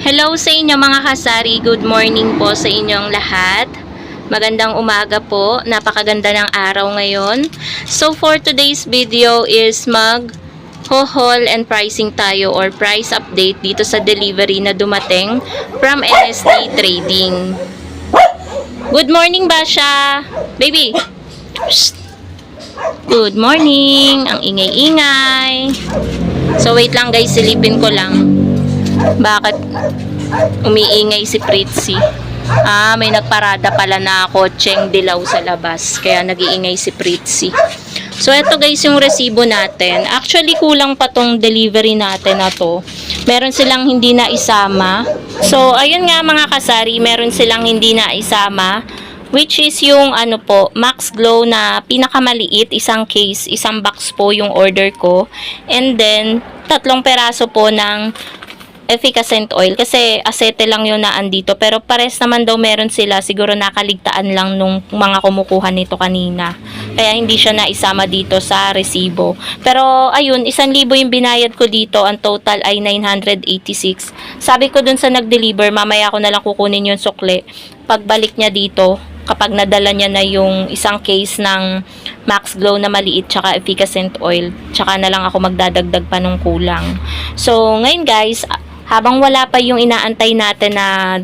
Hello sa inyo mga kasari, good morning po sa inyong lahat. Magandang umaga po, napakaganda ng araw ngayon. So for today's video is mag-haul and pricing tayo or price update dito sa delivery na dumating from NST Trading. Good morning Basha! Baby! Psst. Good morning! Ang ingay-ingay. So wait lang guys, silipin ko lang. Bakit umiingay si Pritzy? May nagparada pala na kotseng dilaw sa labas. Kaya nag-iingay si Pritzy. So, eto guys yung resibo natin. Actually, kulang pa tong delivery natin na to. Meron silang hindi na isama. So, ayun nga mga kasari, meron silang hindi na isama. Which is yung ano po, Max Glow na pinakamaliit, isang case, isang box po yung order ko. And then, 3 peraso po ng efficacent oil kasi asete lang yun na andito, pero pares naman daw meron sila, siguro nakaligtaan lang nung mga kumukuha nito kanina, kaya hindi siya naisama dito sa resibo. Pero ayun, 1,000 yung binayad ko dito, ang total ay 986. Sabi ko dun sa nag-deliver, mamaya ko na lang kukunin yung sukle pagbalik niya dito, kapag nadala niya na yung isang case ng Max Glow na maliit tsaka efficacent oil, tsaka na lang ako magdadagdag pa nung kulang. So ngayon guys, habang wala pa yung inaantay natin na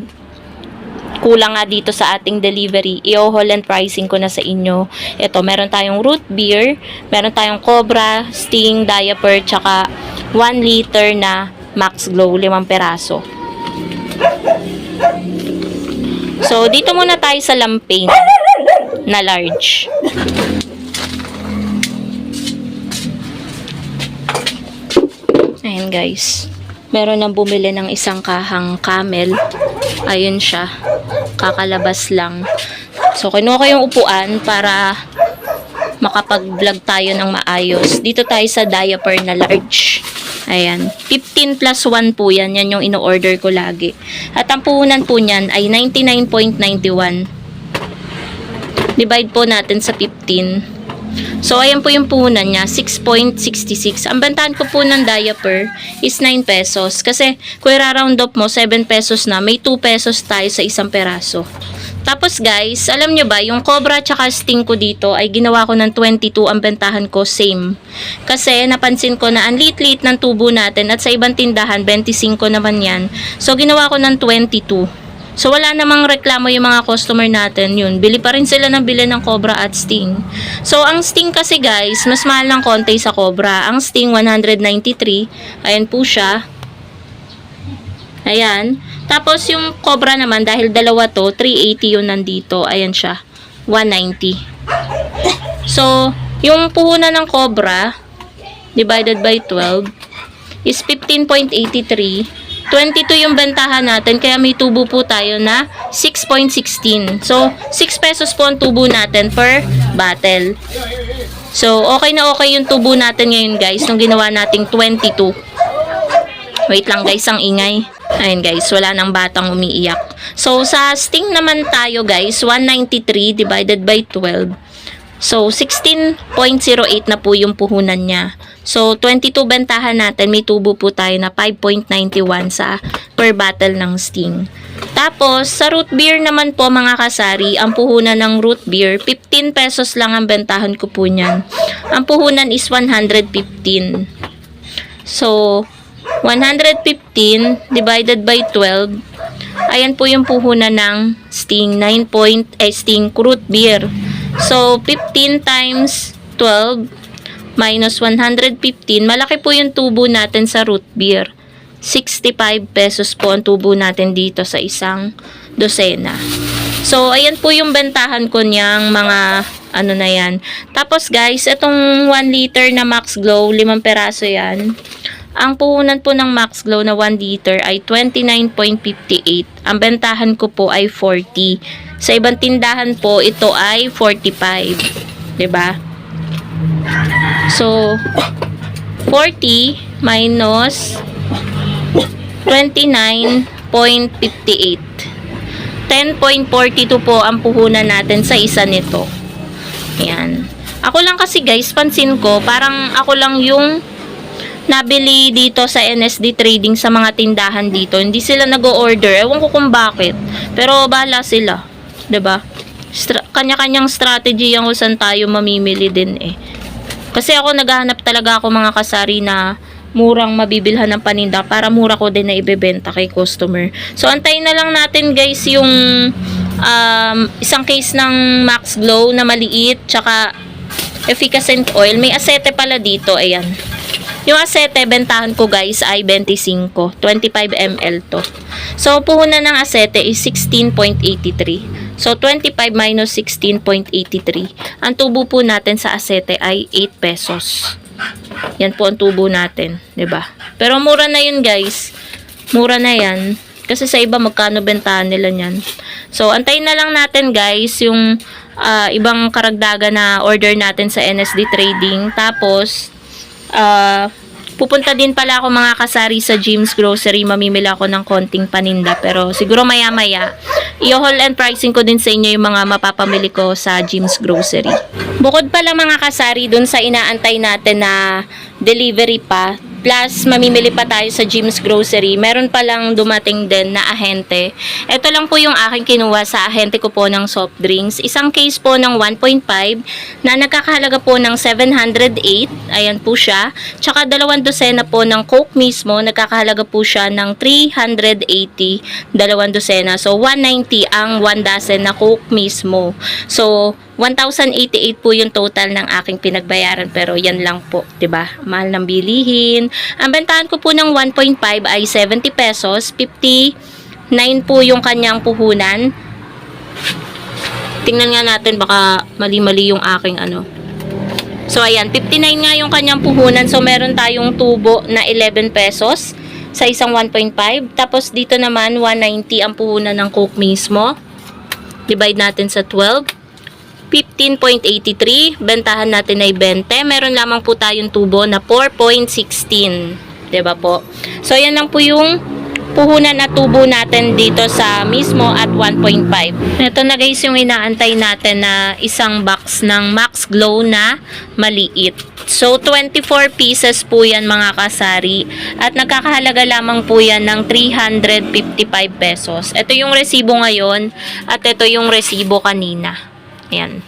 kulang nga dito sa ating delivery, i-haul and pricing ko na sa inyo. Ito, meron tayong root beer, meron tayong Cobra, Sting, diaper, tsaka 1 liter na Max Glow, 5 peraso. So, dito muna tayo sa Lampain na large. Ayan guys. Meron nang bumili ng isang kahang Camel. Ayun siya. Kakalabas lang. So, kinuha ko yung upuan para makapag-vlog tayo ng maayos. Dito tayo sa diaper na large. Ayan. 15 plus 1 po yan. Yan yung ino-order ko lagi. At ang puhunan po niyan ay 99.91. Divide po natin sa 15. So, ayan po yung puhunan niya, 6.66. Ang bantahan ko po ng diaper is 9 pesos. Kasi, kung i-round up mo, 7 pesos na, may 2 pesos tayo sa isang peraso. Tapos guys, alam nyo ba, yung Cobra tsaka Sting ko dito ay ginawa ko ng 22, ang bentahan ko same. Kasi, napansin ko na ang liit-liit ng tubo natin at sa ibang tindahan, 25 naman yan. So, ginawa ko ng 22. So, wala namang reklamo yung mga customer natin. Yun, bili pa rin sila ng bili ng Cobra at Sting. So, ang Sting kasi guys, mas mahal ng konti sa Cobra. Ang Sting, 193. Ayan po siya. Ayan. Tapos, yung Cobra naman, dahil dalawa to, 380 yun nandito. Ayan siya. 190. So, yung puhunan ng Cobra, divided by 12, is 15.83. 22 yung bentahan natin, kaya may tubo po tayo na 6.16. So, 6 pesos po ang tubo natin per bottle. So, okay na okay yung tubo natin ngayon guys, nung ginawa nating 22. Wait lang guys, ang ingay. Ayun guys, wala nang batang umiiyak. So, sa Sting naman tayo guys, 193 divided by 12. So, 16.08 na po yung puhunan niya. So, 22 bentahan natin, may tubo po tayo na 5.91 sa per bottle ng Sting. Tapos, sa root beer naman po mga kasari, ang puhunan ng root beer, 15 pesos lang ang bentahan ko po niyan. Ang puhunan is 115. So, 115 divided by 12, ayan po yung puhunan ng Sting, Sting root beer. So, 15 times 12 minus 115, malaki po yung tubo natin sa root beer. 65 pesos po ang tubo natin dito sa isang dosena. So, ayan po yung bentahan ko niyang mga ano na yan. Tapos guys, itong 1 liter na Max Glow, 5 peraso yan. Ang puhunan po ng Max Glow na 1 liter ay 29.58. Ang bentahan ko po ay 40. Sa ibang tindahan po, ito ay 45. 'Di ba? So, 40 minus 29.58. 10.42 po ang puhunan natin sa isa nito. Ayan. Ako lang kasi guys, pansin ko, parang ako lang yung nabili dito sa NSD Trading sa mga tindahan dito. Hindi sila nag-o-order. Ewan ko kung bakit. Pero bahala sila. 'Di ba? Kanya-kanyang strategy yung kung saan tayo mamimili din eh. Kasi ako naghahanap talaga ako mga kasari na murang mabibilhan ng paninda para mura ko din na ibebenta kay customer. So antayin na lang natin guys yung isang case ng Max Glow na maliit tsaka efficacent oil. May asete pala dito, ayan. Yung asete bentahan ko guys ay 25, 25 ml to. So puhunan ng asete is 16.83. So 25 minus 16.83. Ang tubo po natin sa asete ay 8 pesos. Yan po ang tubo natin, 'di ba? Pero mura na 'yun, guys. Mura na 'yan kasi sa iba magkano bentahan nila niyan. So antayin na lang natin, guys, yung ibang karagdagan na order natin sa NSD Trading. Tapos pupunta din pala ako mga kasari sa Jim's Grocery. Mamimili ako ng konting paninda. Pero siguro maya-maya, i-haul and pricing ko din sa inyo yung mga mapapamili ko sa Jim's Grocery. Bukod pala mga kasari dun sa inaantay natin na delivery pa, plus mamimili pa tayo sa Jim's Grocery, meron palang dumating din na ahente. Ito lang po yung aking kinuha sa ahente ko po ng soft drinks. Isang case po ng 1.5 na nagkakahalaga po ng 708. Ayan po siya. Tsaka 2 dosena po ng Coke mismo. Nagkakahalaga po siya ng 380. 2 dosena. So 190 ang 1 dozen na Coke mismo. So 1,088 po yung total ng aking pinagbayaran, pero yan lang po, 'di ba? Mahal ng bilihin. Ang bentahan ko po ng 1.5 ay 70 pesos, 59 po yung kanyang puhunan. Tingnan nga natin, baka mali-mali yung aking ano. So ayan, 59 nga yung kanyang puhunan. So meron tayong tubo na 11 pesos sa isang 1.5. Tapos dito naman 190 ang puhunan ng Coke mismo. Divide natin sa 12. 15.83, bentahan natin ay 20. Meron lamang po tayong tubo na 4.16. 'Di ba po? So yan lang po yung puhunan at tubo natin dito sa mismo at 1.5. Ito na guys yung inaantay natin na isang box ng Max Glow na maliit. So 24 pieces po yan mga kasari at nagkakahalaga lamang po yan ng 355 pesos. Ito yung resibo ngayon at ito yung resibo kanina. Ayan.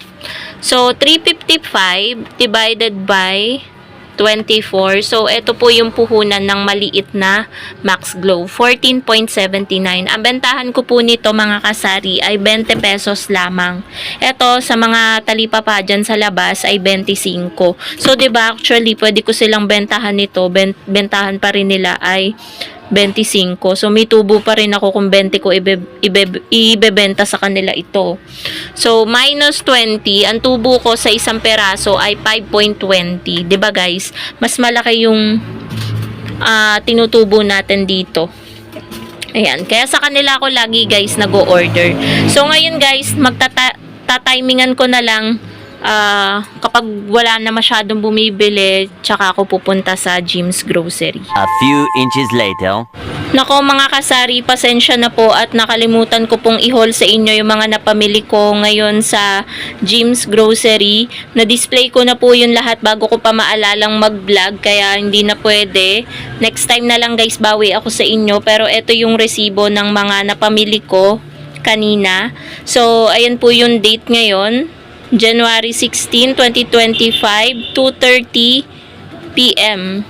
So, 355 divided by 24. So, ito po yung puhunan ng maliit na Max Glow. 14.79. Ang bentahan ko po nito mga kasari ay 20 pesos lamang. Ito, sa mga talipapa dyan sa labas ay 25. So, diba actually, pwede ko silang bentahan nito. Bentahan pa rin nila ay 25. So, may tubo pa rin ako kung 20 ko ibebenta sa kanila ito. So, minus 20. Ang tubo ko sa isang peraso ay 5.20. Diba guys? Mas malaki yung tinutubo natin dito. Ayan. Kaya sa kanila ako lagi guys nag-o-order. So, ngayon guys, magtatimingan ko na lang kapag wala na masyadong bumibili, tsaka ako pupunta sa Jim's Grocery. A few inches later. Nako mga kasari, pasensya na po at nakalimutan ko pong i-haul sa inyo yung mga napamili ko ngayon sa Jim's Grocery. Na-display ko na po yun lahat bago ko pa maalalang mag-vlog, kaya hindi na pwede. Next time na lang guys, bawi ako sa inyo. Pero ito yung resibo ng mga napamili ko kanina. So, ayan po yung date ngayon. January 16, 2025, 2:30 p.m.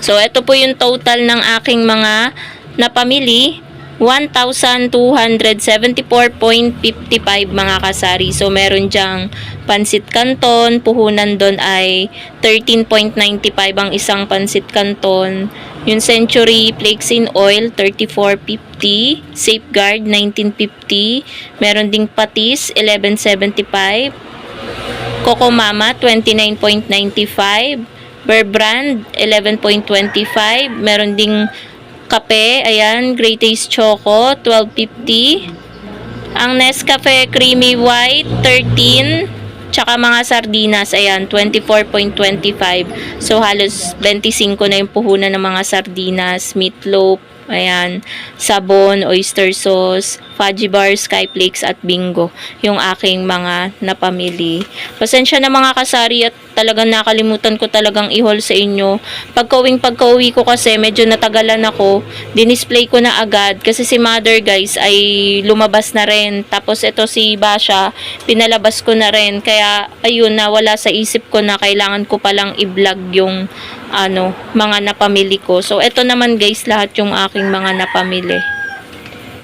So, ito po yung total ng aking mga napamili. 1,274.55 mga kasari. So, meron dyang pansit canton. Puhunan doon ay 13.95 ang isang pansit canton. Yung Century Flakes in Oil, 34.50. Safeguard, 19.50. Meron ding patis, 11.75. Coco Mama, 29.95. Bear Brand, 11.25. Meron ding kape, ayan, Great Taste Choco, 12.50. Ang Nescafe Creamy White, 13. Tsaka mga sardinas, ayan, 24.25. So, halos 25 na yung puhunan ng mga sardinas, meatloaf, ayan, sabon, oyster sauce, fudgy bar, skyflakes, at bingo. Yung aking mga napamili. Pasensya na mga kasari at talagang nakalimutan ko talagang i-haul sa inyo. Pagka-uwi ko kasi medyo natagalan ako, dinisplay ko na agad kasi si mother guys ay lumabas na rin. Tapos ito si Basha, pinalabas ko na rin. Kaya ayun, nawala sa isip ko na kailangan ko palang i-vlog yung mga napamili ko. So ito naman guys, lahat yung aking mga napamili.